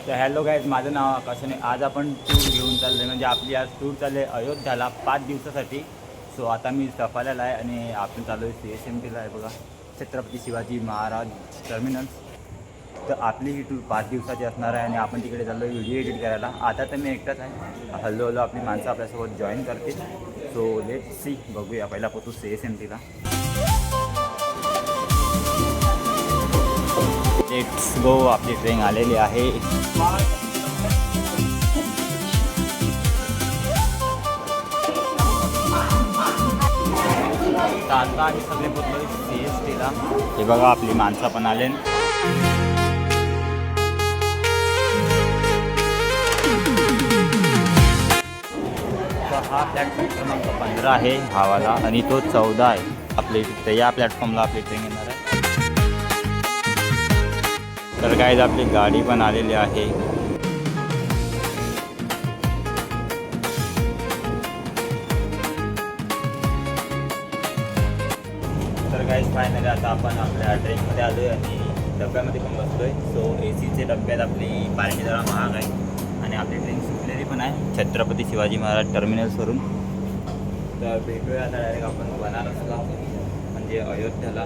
तर hello guys, माझं नाव आकाश आणि आज आपण टूर घेऊन चाललो आहे. म्हणजे आपली आज टूर चालली आहे अयोध्याला 5 दिवसासाठी. सो आता मी सफाल्याला आहे आणि आपण चालू आहे CSMTला आहे बघा, छत्रपती शिवाजी महाराज टर्मिनल्स. तर आपली ही टूर 5 दिवसाची असणार आहे आणि आपण तिकडे चाललो आहे व्हिडिओ एडिट करायला. आता तर मी एकटाच आहे, हळूहळू आपली माणसं आपल्यासोबत जॉईन करतील. सो लेट सी, बघूया. पहिला पोचू CSMTला. Let's go. आपली ट्रेन आलेली आहे. आता आम्ही सगळे पोचलो CSTला. हे बघा, आपली माणसं पण आले. हा प्लॅटफॉर्म क्रमांक 15 आहे हावाला आणि तो 14 आहे. आपली तर या प्लॅटफॉर्मला आपली ट्रेन येणार आहे. तर काय, आपली गाडी पण आलेली आहे. तर काहीच फायनली आता आपण आपल्या ट्रेनमध्ये आलो आहे आणि डब्यामध्ये पण बसलो आहे. सो ACचे डब्यात आपली पार्टी जरा महाग आहे आणि आपली ट्रेन सुटलेली पण आहे छत्रपती शिवाजी महाराज टर्मिनल्सवरून. तर भेटूया आता डायरेक्ट आपण बनारसला, म्हणजे अयोध्येला.